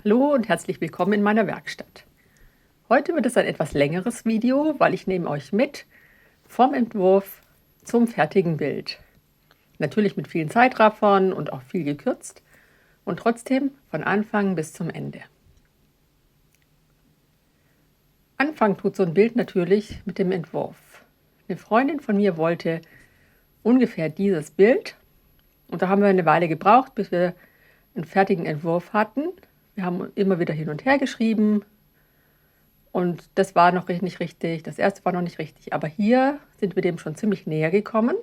Hallo und herzlich willkommen in meiner Werkstatt. Heute wird es ein etwas längeres Video, weil ich nehme euch mit vom Entwurf zum fertigen Bild. Natürlich mit vielen Zeitraffern und auch viel gekürzt und trotzdem von Anfang bis zum Ende. Anfangen tut so ein Bild natürlich mit dem Entwurf. Eine Freundin von mir wollte ungefähr dieses Bild und da haben wir eine Weile gebraucht, bis wir einen fertigen Entwurf hatten. Wir haben immer wieder hin und her geschrieben und das war noch nicht richtig, das erste war noch nicht richtig, aber hier sind wir dem schon ziemlich näher gekommen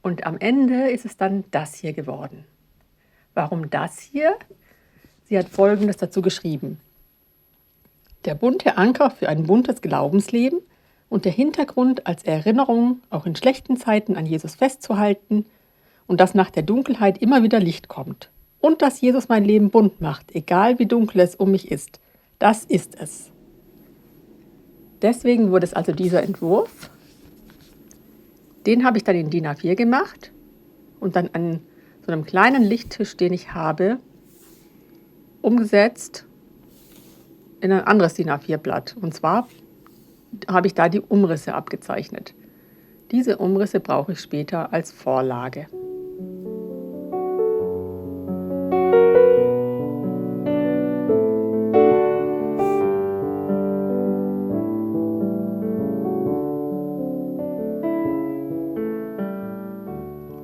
und am Ende ist es dann das hier geworden. Warum das hier? Sie hat Folgendes dazu geschrieben: Der bunte Anker für ein buntes Glaubensleben und der Hintergrund als Erinnerung, auch in schlechten Zeiten an Jesus festzuhalten und dass nach der Dunkelheit immer wieder Licht kommt. Und dass Jesus mein Leben bunt macht, egal wie dunkel es um mich ist. Das ist es. Deswegen wurde es also dieser Entwurf. Den habe ich dann in DIN A4 gemacht und dann an so einem kleinen Lichttisch, den ich habe, umgesetzt in ein anderes DIN A4-Blatt. Und zwar habe ich da die Umrisse abgezeichnet. Diese Umrisse brauche ich später als Vorlage.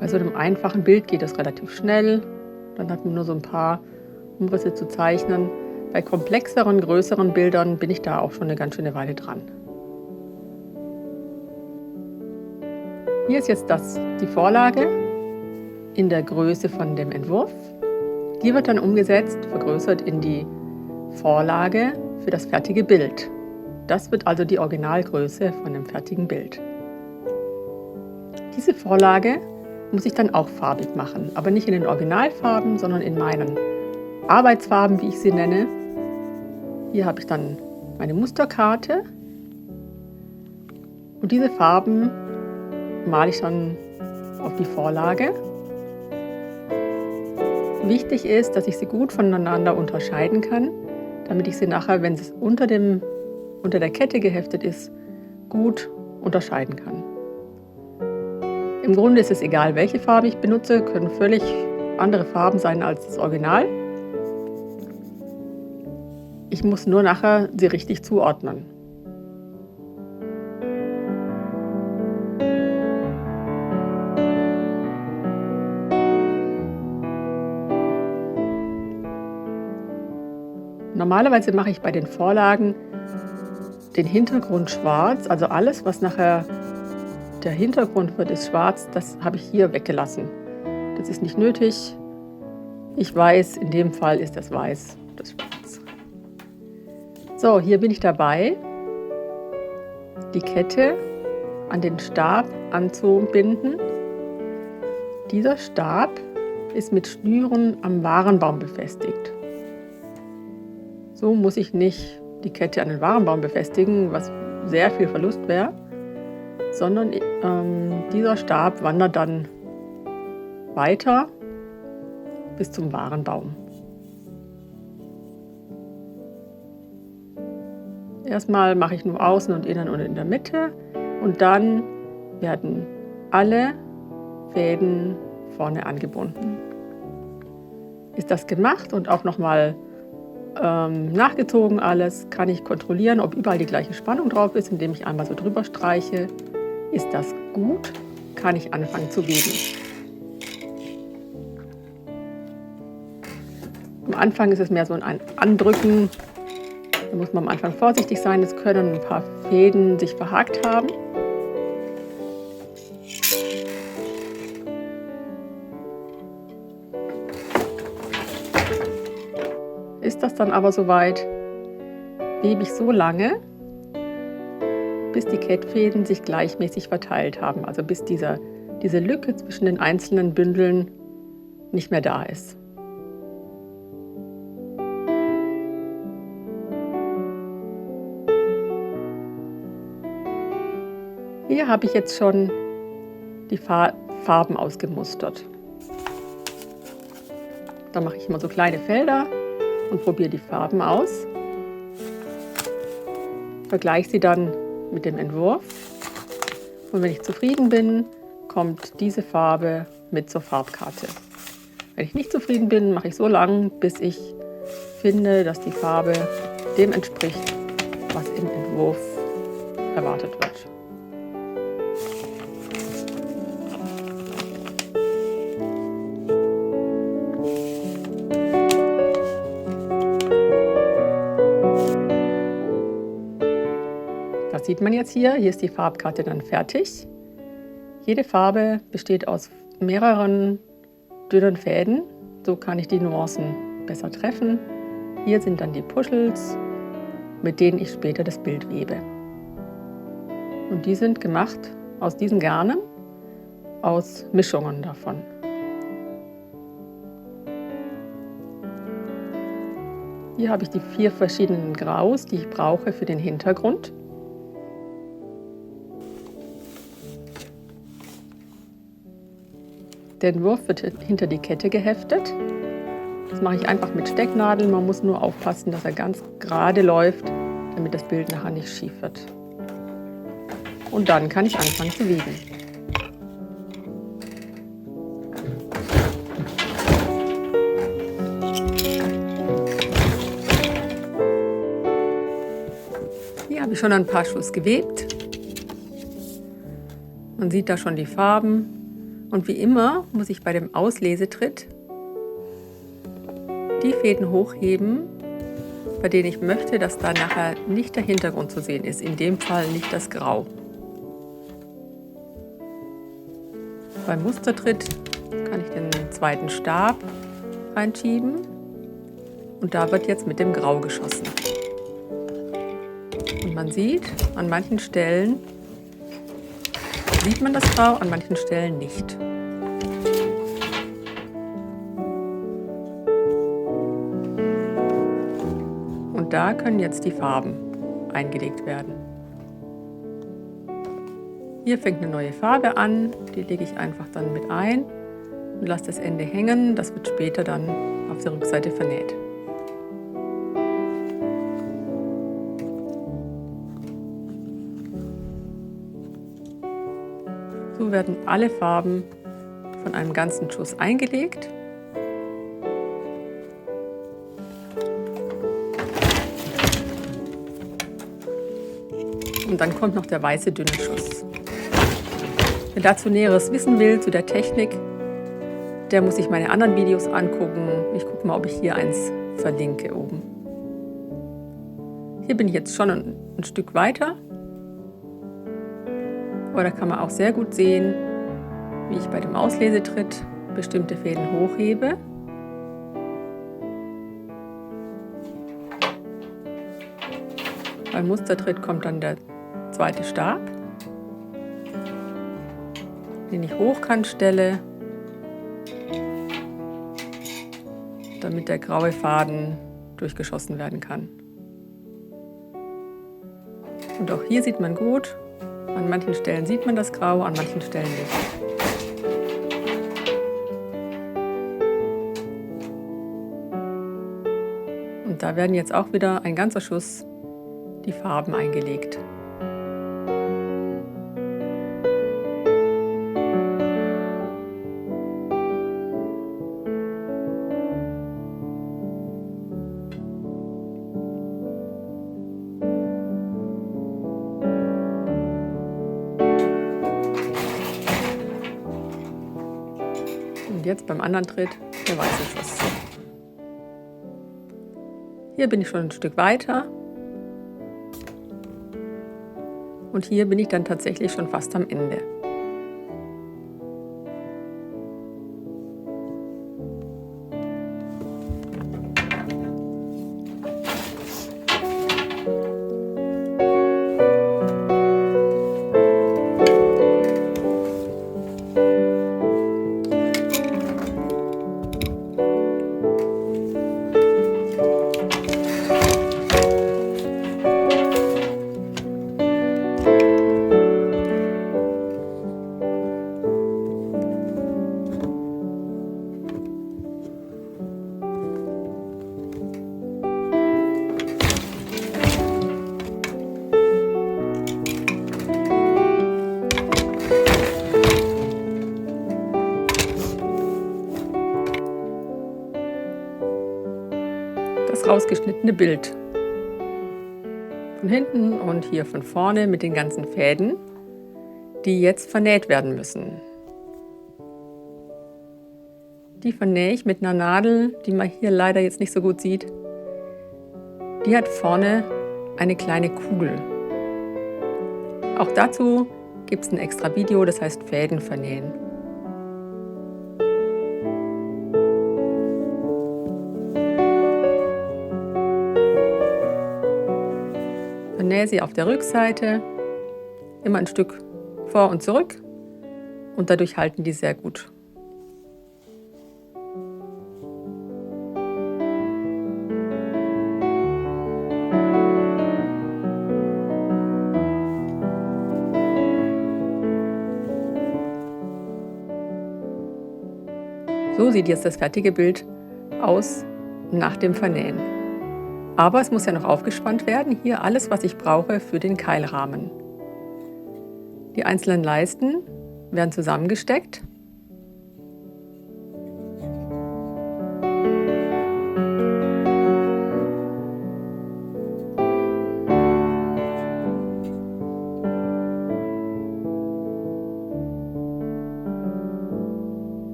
Bei so einem einfachen Bild geht es relativ schnell. Dann hat man nur so ein paar Umrisse zu zeichnen. Bei komplexeren, größeren Bildern bin ich da auch schon eine ganz schöne Weile dran. Hier ist jetzt die Vorlage in der Größe von dem Entwurf. Die wird dann umgesetzt, vergrößert in die Vorlage für das fertige Bild. Das wird also die Originalgröße von dem fertigen Bild. Diese Vorlage muss ich dann auch farbig machen, aber nicht in den Originalfarben, sondern in meinen Arbeitsfarben, wie ich sie nenne. Hier habe ich dann meine Musterkarte und diese Farben male ich dann auf die Vorlage. Wichtig ist, dass ich sie gut voneinander unterscheiden kann, damit ich sie nachher, wenn es unter der Kette geheftet ist, gut unterscheiden kann. Im Grunde ist es egal, welche Farbe ich benutze, können völlig andere Farben sein als das Original. Ich muss nur nachher sie richtig zuordnen. Normalerweise mache ich bei den Vorlagen den Hintergrund schwarz, also alles, was nachher der Hintergrund wird, ist schwarz, das habe ich hier weggelassen. Das ist nicht nötig. Ich weiß, in dem Fall ist das weiß, das schwarz. So, hier bin ich dabei, die Kette an den Stab anzubinden. Dieser Stab ist mit Schnüren am Warenbaum befestigt. So muss ich nicht die Kette an den Warenbaum befestigen, was sehr viel Verlust wäre, sondern dieser Stab wandert dann weiter bis zum Warenbaum. Erstmal mache ich nur außen und innen und in der Mitte und dann werden alle Fäden vorne angebunden. Ist das gemacht und auch nochmal nachgezogen alles, kann ich kontrollieren, ob überall die gleiche Spannung drauf ist, indem ich einmal so drüber streiche. Ist das gut, kann ich anfangen zu weben. Am Anfang ist es mehr so ein Andrücken. Da muss man am Anfang vorsichtig sein, es können ein paar Fäden sich verhakt haben. Ist das dann aber soweit, webe ich so lange, bis die Kettfäden sich gleichmäßig verteilt haben, also bis diese Lücke zwischen den einzelnen Bündeln nicht mehr da ist. Hier habe ich jetzt schon die Farben ausgemustert. Da mache ich immer so kleine Felder und probiere die Farben aus. Vergleiche sie dann mit dem Entwurf. Und wenn ich zufrieden bin, kommt diese Farbe mit zur Farbkarte. Wenn ich nicht zufrieden bin, mache ich so lange, bis ich finde, dass die Farbe dem entspricht, was im Entwurf erwartet wird. Das sieht man jetzt hier. Hier ist die Farbkarte dann fertig. Jede Farbe besteht aus mehreren dünnen Fäden. So kann ich die Nuancen besser treffen. Hier sind dann die Puschels, mit denen ich später das Bild webe. Und die sind gemacht aus diesen Garnen, aus Mischungen davon. Hier habe ich die 4 verschiedenen Graus, die ich brauche für den Hintergrund. Der Entwurf wird hinter die Kette geheftet. Das mache ich einfach mit Stecknadeln. Man muss nur aufpassen, dass er ganz gerade läuft, damit das Bild nachher nicht schief wird. Und dann kann ich anfangen zu weben. Hier habe ich schon ein paar Schuss gewebt. Man sieht da schon die Farben. Und wie immer muss ich bei dem Auslesetritt die Fäden hochheben, bei denen ich möchte, dass da nachher nicht der Hintergrund zu sehen ist. In dem Fall nicht das Grau. Beim Mustertritt kann ich den zweiten Stab reinschieben und da wird jetzt mit dem Grau geschossen. Und man sieht, an manchen Stellen sieht man das Grau, an manchen Stellen nicht. Und da können jetzt die Farben eingelegt werden. Hier fängt eine neue Farbe an, die lege ich einfach dann mit ein und lasse das Ende hängen. Das wird später dann auf der Rückseite vernäht. So werden alle Farben von einem ganzen Schuss eingelegt. Und dann kommt noch der weiße dünne Schuss. Wer dazu Näheres wissen will, zu der Technik, der muss sich meine anderen Videos angucken. Ich gucke mal, ob ich hier eins verlinke oben. Hier bin ich jetzt schon ein Stück weiter. Aber da kann man auch sehr gut sehen, wie ich bei dem Auslesetritt bestimmte Fäden hochhebe. Beim Mustertritt kommt dann der zweite Stab, den ich hochkant stelle, damit der graue Faden durchgeschossen werden kann. Und auch hier sieht man gut, an manchen Stellen sieht man das Grau, an manchen Stellen nicht. Und da werden jetzt auch wieder ein ganzer Schuss die Farben eingelegt. Und jetzt beim anderen Tritt der weiße Schuss. Hier bin ich schon ein Stück weiter. Und hier bin ich dann tatsächlich schon fast am Ende. abgeschnittene Bild. Von hinten und hier von vorne mit den ganzen Fäden, die jetzt vernäht werden müssen. Die vernähe ich mit einer Nadel, die man hier leider jetzt nicht so gut sieht. Die hat vorne eine kleine Kugel. Auch dazu gibt es ein extra Video, das heißt Fäden vernähen. Vernähe sie auf der Rückseite, immer ein Stück vor und zurück und dadurch halten die sehr gut. So sieht jetzt das fertige Bild aus nach dem Vernähen. Aber es muss ja noch aufgespannt werden. Hier alles, was ich brauche für den Keilrahmen. Die einzelnen Leisten werden zusammengesteckt.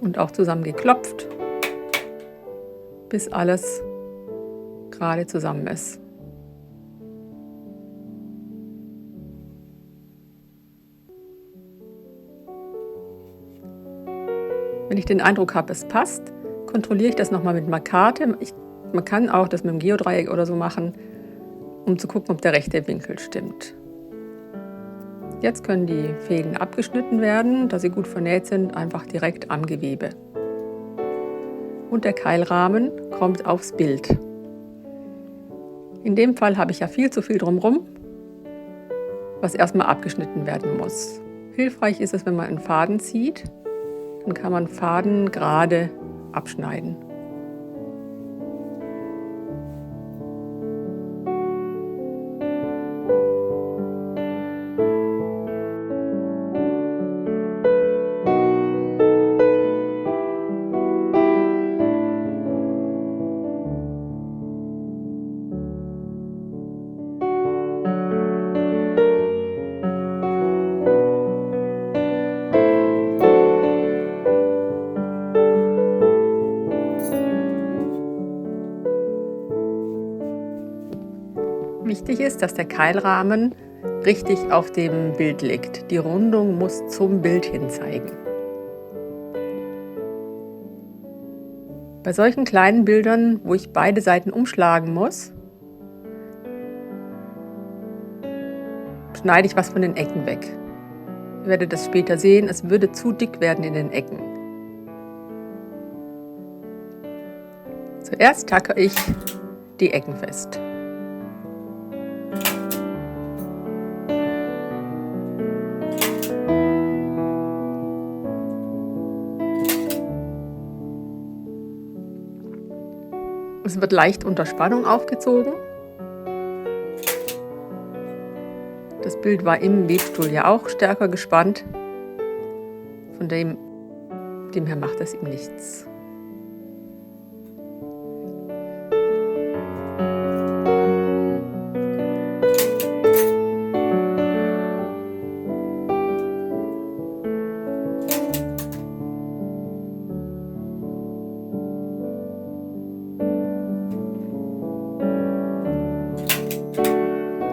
Und auch zusammengeklopft, bis alles gerade zusammen ist. Wenn ich den Eindruck habe, es passt, kontrolliere ich das nochmal mit einer Karte. Man kann auch das mit dem Geodreieck oder so machen, um zu gucken, ob der rechte Winkel stimmt. Jetzt können die Fäden abgeschnitten werden, da sie gut vernäht sind, einfach direkt am Gewebe. Und der Keilrahmen kommt aufs Bild. In dem Fall habe ich ja viel zu viel drumherum, was erstmal abgeschnitten werden muss. Hilfreich ist es, wenn man einen Faden zieht, dann kann man Faden gerade abschneiden. Wichtig ist, dass der Keilrahmen richtig auf dem Bild liegt. Die Rundung muss zum Bild hin zeigen. Bei solchen kleinen Bildern, wo ich beide Seiten umschlagen muss, schneide ich was von den Ecken weg. Ihr werdet das später sehen, es würde zu dick werden in den Ecken. Zuerst tacke ich die Ecken fest. Es wird leicht unter Spannung aufgezogen. Das Bild war im Webstuhl ja auch stärker gespannt. Von dem her macht es ihm nichts.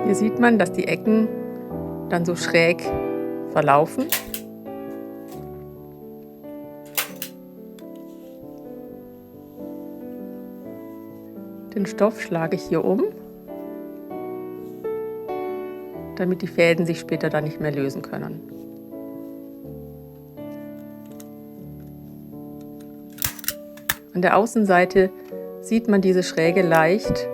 Hier sieht man, dass die Ecken dann so schräg verlaufen. Den Stoff schlage ich hier um, damit die Fäden sich später dann nicht mehr lösen können. An der Außenseite sieht man diese Schräge leicht.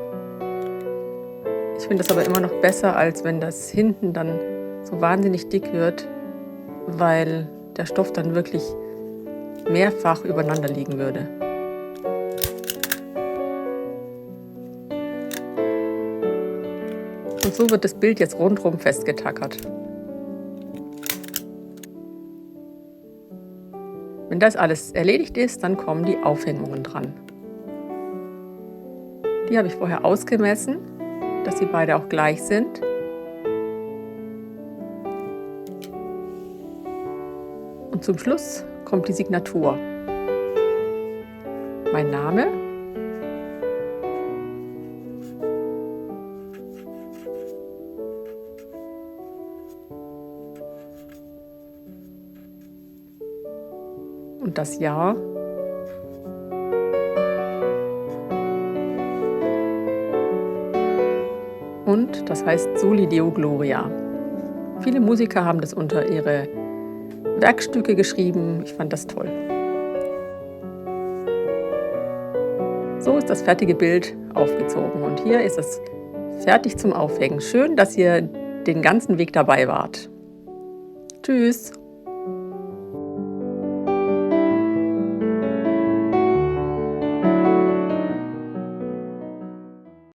Ich finde das aber immer noch besser, als wenn das hinten dann so wahnsinnig dick wird, weil der Stoff dann wirklich mehrfach übereinander liegen würde. Und so wird das Bild jetzt rundherum festgetackert. Wenn Wenn das alles erledigt ist, dann kommen die Aufhängungen dran. Die habe ich vorher ausgemessen, dass sie beide auch gleich sind. Und zum Schluss kommt die Signatur. Mein Name. Und das Jahr. Und das heißt Soli Deo Gloria. Viele Musiker haben das unter ihre Werkstücke geschrieben. Ich fand das toll. So ist das fertige Bild aufgezogen und hier ist es fertig zum Aufhängen. Schön, dass ihr den ganzen Weg dabei wart. Tschüss!